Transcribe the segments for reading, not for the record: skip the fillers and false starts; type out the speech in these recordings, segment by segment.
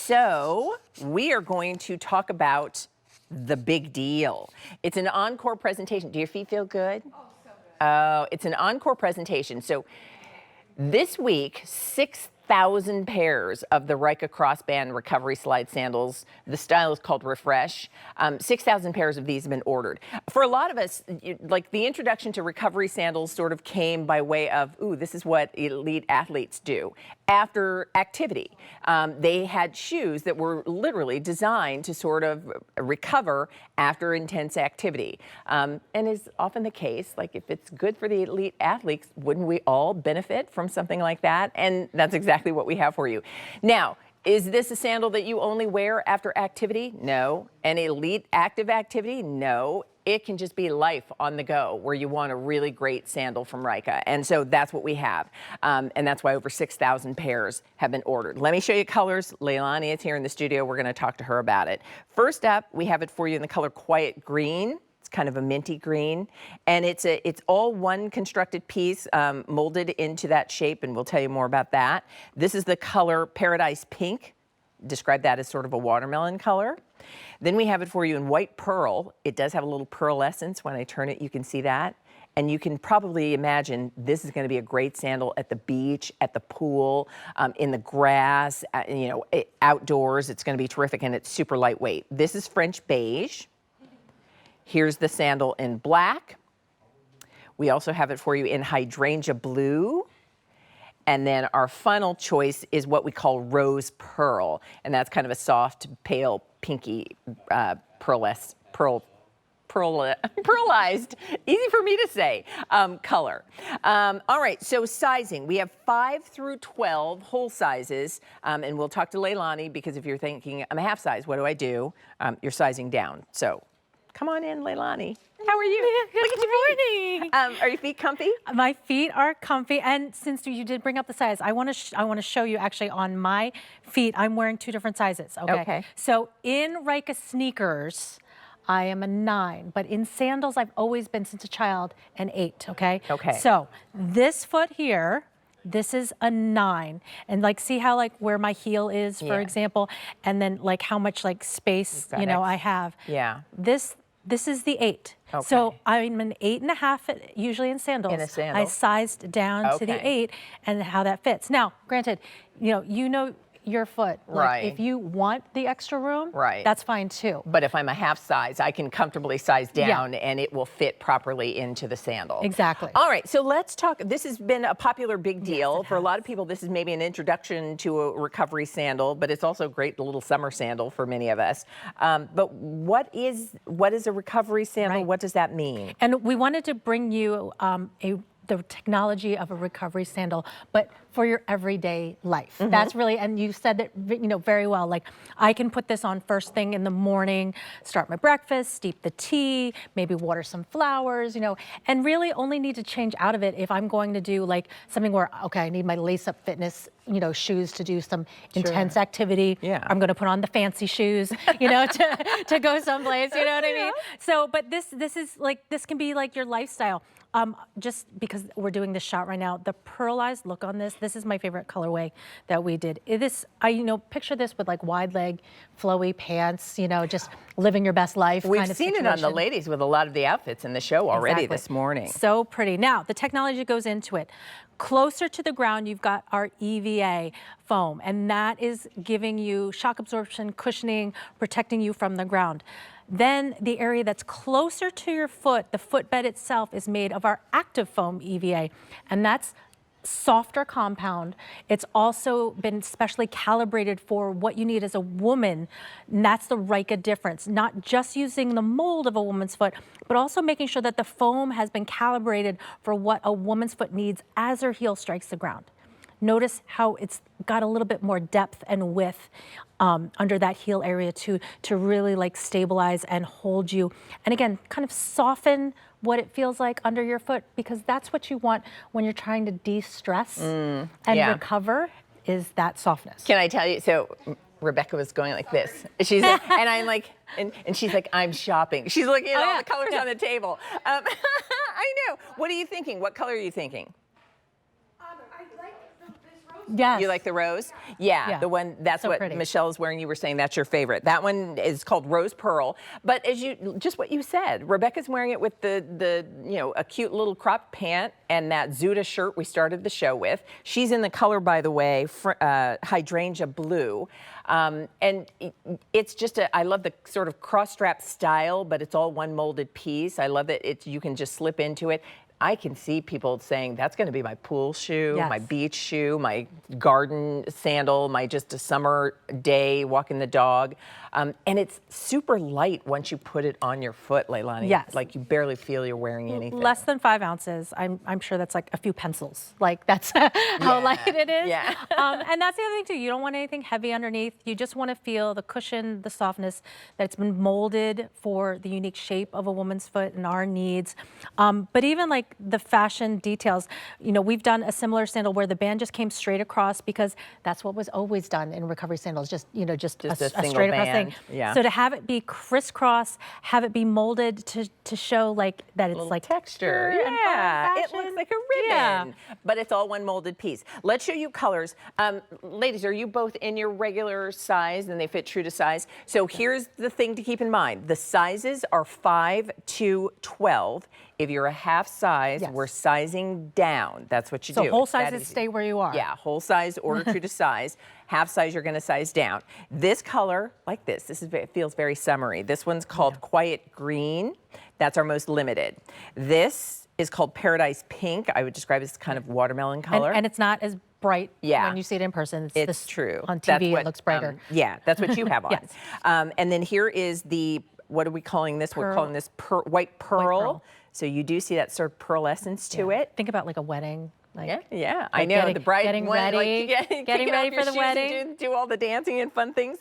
So we are going to talk about the big deal. It's an encore presentation. Do your feet feel good? Oh, so good. Oh, it's an encore presentation. So this week, 6,000 pairs of the Ryka crossband recovery slide sandals. The style is called Refresh. 6,000 pairs of these have been ordered. For a lot of us, like the introduction to recovery sandals sort of came by way of, ooh, this is what elite athletes do. After activity, they had shoes that were literally designed to sort of recover after intense activity. And is often the case, like if it's good for the elite athletes, wouldn't we all benefit from something like that? And that's exactly what we have for you. Now, is this a sandal that you only wear after activity? No. An elite active activity? No. It can just be life on the go where you want a really great sandal from Ryka. And so that's what we have. And that's why over 6,000 pairs have been ordered. Let me show you colors. Leilani is here in the studio. We're going to talk to her about it. First up, we have it for you in the color Quiet Green. It's kind of a minty green. And it's all one constructed piece molded into that shape, and we'll tell you more about that. This is the color Paradise Pink. Describe that as sort of a watermelon color. Then we have it for you in White Pearl. It does have a little pearl essence. When I turn it, you can see that. And you can probably imagine this is going to be a great sandal at the beach, at the pool, in the grass, outdoors. It's going to be terrific, and it's super lightweight. This is French Beige. Here's the sandal in black. We also have it for you in Hydrangea Blue. And then our final choice is what we call Rose Pearl. And that's kind of a soft, pale, pinky, pearlized, easy for me to say, color. All right, so sizing. We have 5 through 12 whole sizes. And we'll talk to Leilani, because if you're thinking, I'm a half size, what do? You're sizing down. So come on in, Leilani. How are you? Good morning. Are your feet comfy? My feet are comfy, and since you did bring up the size, I want to show you actually on my feet. I'm wearing 2 different sizes. Okay. So in Ryka sneakers, I am a 9, but in sandals, I've always been since a child an 8. Okay. Okay. So this foot here. This is a 9, and like see how like where my heel is, for example, and then like how much like space I have. Yeah. This is the 8. Okay. So I'm an 8.5 usually in sandals. In a sandal. I sized down to the 8 and how that fits. Now, granted, you know your foot. Like, if you want the extra room, that's fine too. But if I'm a half size, I can comfortably size down and it will fit properly into the sandal. Exactly. All right, so let's talk. This has been a popular big deal. For a lot of people, this is maybe an introduction to a recovery sandal, but it's also a great little summer sandal for many of us. But what is a recovery sandal? What does that mean? And we wanted to bring you the technology of a recovery sandal, but for your everyday life. That's really, and you said that very well. Like, I can put this on first thing in the morning, start my breakfast, steep the tea, maybe water some flowers, and really only need to change out of it if I'm going to do like something where, okay, I need my lace-up fitness, shoes to do some intense activity. Yeah. I'm going to put on the fancy shoes, to go someplace. You know what I mean? So, but this can be like your lifestyle. Just because we're doing this shot right now, the pearlized look on this is my favorite colorway that we did. Picture this with like wide leg, flowy pants, just living your best life. We've kind of seen it on the ladies with a lot of the outfits in the show already this morning. So pretty. Now, the technology goes into it. Closer to the ground, you've got our EVA foam, and that is giving you shock absorption, cushioning, protecting you from the ground. Then the area that's closer to your foot, the footbed itself, is made of our active foam EVA, and that's softer compound. It's also been specially calibrated for what you need as a woman, and that's the Ryka difference. Not just using the mold of a woman's foot, but also making sure that the foam has been calibrated for what a woman's foot needs as her heel strikes the ground. Notice how it's got a little bit more depth and width under that heel area to really like stabilize and hold you. And again, kind of soften what it feels like under your foot, because that's what you want when you're trying to de-stress and recover, is that softness. Can I tell you, so Rebecca was going like this. She's like, and I'm like, and she's like, I'm shopping. She's looking at all the colors on the table. I know. What are you thinking? What color are you thinking? I like this rose Yes. You like the rose? Yeah, Yeah. the one, that's So what pretty. Michelle is wearing. You were saying that's your favorite. That one is called Rose Pearl. But as you, just what you said, Rebecca's wearing it with the a cute little crop pant and that Zuda shirt we started the show with. She's in the color, by the way, hydrangea blue. And it's just I love the sort of cross strap style, but it's all one molded piece. I love that you can just slip into it. I can see people saying that's going to be my pool shoe, Yes. my beach shoe, my garden sandal, my just a summer day walking the dog. And it's super light once you put it on your foot, Leilani. Yes. Like you barely feel you're wearing anything. Less than 5 ounces. I'm sure that's like a few pencils. Like that's how light it is. Yeah. And that's the other thing too. You don't want anything heavy underneath. You just want to feel the cushion, the softness, that it's been molded for the unique shape of a woman's foot and our needs. But even like the fashion details, we've done a similar sandal where the band just came straight across because that's what was always done in recovery sandals. Just a single straight across band. thing. Yeah. So to have it be crisscross, have it be molded to show like that it's like texture. and fun Yeah, it fashion. looks like a ribbon, Yeah. but it's all one molded piece. Let's show you colors. Ladies, are you both in your regular size and they fit true to size? So here's the thing to keep in mind. The sizes are 5 to 12. If you're a half size, Yes. we're sizing down. That's what you do. So whole It's that sizes easy. stay where you are. Yeah, whole size, order true to size. Half size, you're going to size down. This color, like this it feels very summery. This one's called Quiet Green. That's our most limited. This is called Paradise Pink. I would describe it as kind of watermelon color. And it's not as bright Yeah. when you see it in person. It's this, true. On That's TV, what, it looks brighter. yeah, that's what you have on. Yes. And then here is the, what are we calling this? We're Pearl. calling this white pearl. pearl. So you do see that sort of pearl essence to it. Think about like a wedding. Like, Yeah, I like know getting- the bride getting one, ready- like, getting kicking ready off your for the shoes and wedding. do all the dancing and fun things.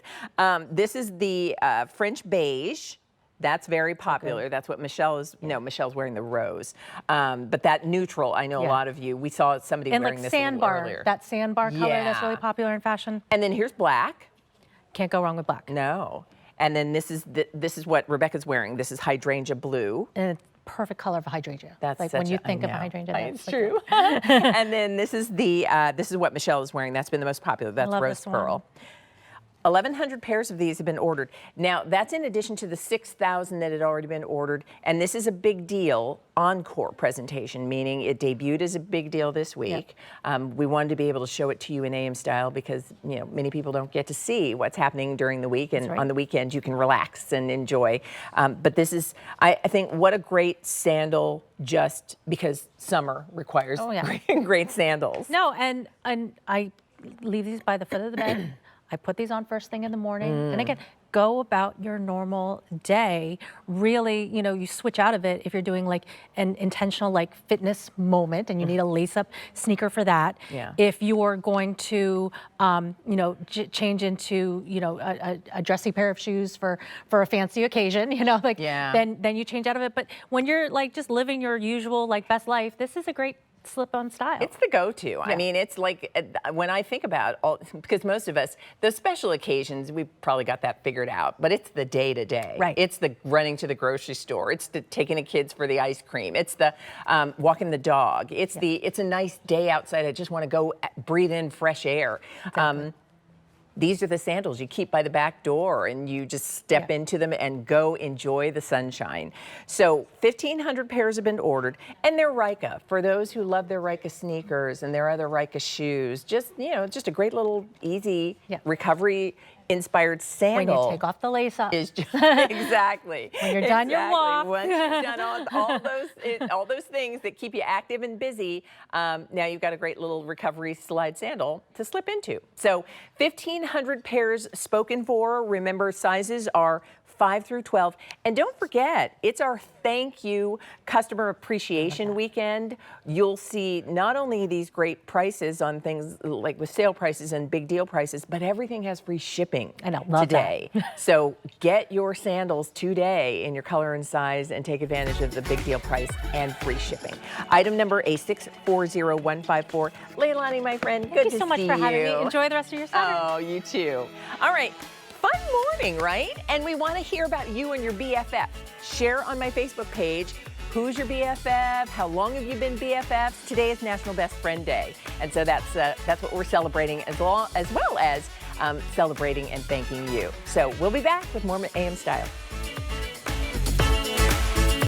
This is the French beige. That's very popular. That's what Michelle is. No, Michelle's wearing the rose. But that neutral, I know a Yeah. lot of you. We saw somebody and wearing like this a little sandbar, earlier. that sandbar color that's Yeah. really popular in fashion. And then here's black. Can't go wrong with black. No. And then this is what Rebecca's wearing. This is hydrangea blue. And it's perfect color for hydrangea. That's like such when you I think of know. hydrangea. It's that's like true. And then this is what Michelle is wearing. That's been the most popular. That's love rose this one. pearl. 1,100 pairs of these have been ordered. Now, that's in addition to the 6,000 that had already been ordered. And this is a big deal encore presentation, meaning it debuted as a big deal this week. We wanted to be able to show it to you in AM style because, many people don't get to see what's happening during the week. And right. on the weekend, you can relax and enjoy. But this is, I think, what a great sandal just because summer requires great sandals. No, and I leave these by the foot of the bed. I put these on first thing in the morning. And again, go about your normal day. Really, you switch out of it if you're doing like an intentional like fitness moment and you need a lace-up sneaker for that. Yeah. If you're going to, change into, a dressy pair of shoes for a fancy occasion, then you change out of it. But when you're like just living your usual like best life, this is a great slip-on style. It's the go-to. I mean, it's like when I think about because most of us, those special occasions, we've probably got that figured out, but it's the day-to-day. Right. It's the running to the grocery store. It's the taking the kids for the ice cream. It's the walking the dog. It's it's a nice day outside. I just want to go breathe in fresh air. Exactly. These are the sandals you keep by the back door and you just step into them and go enjoy the sunshine. So 1,500 pairs have been ordered and they're Ryka. For those who love their Ryka sneakers and their other Ryka shoes, just a great little easy recovery inspired sandal. When you take off the lace up. Exactly. When you're done your walk. Once you've done all those things that keep you active and busy, now you've got a great little recovery slide sandal to slip into. So 1,500 pairs spoken for. Remember, sizes are 5 through 12. And don't forget, it's our thank you customer appreciation weekend. You'll see not only these great prices on things like with sale prices and big deal prices, but everything has free shipping today. So get your sandals today in your color and size and take advantage of the big deal price and free shipping. Item number A640154. Leilani, my friend, good to see you. Thank you so much for having me. Enjoy the rest of your Saturday. Oh, you too. All right. Fun morning, right? And we want to hear about you and your BFF. Share on my Facebook page who's your BFF, how long have you been BFFs. Today is National Best Friend Day, and so that's what we're celebrating, as well as celebrating and thanking you. So we'll be back with more AM Style.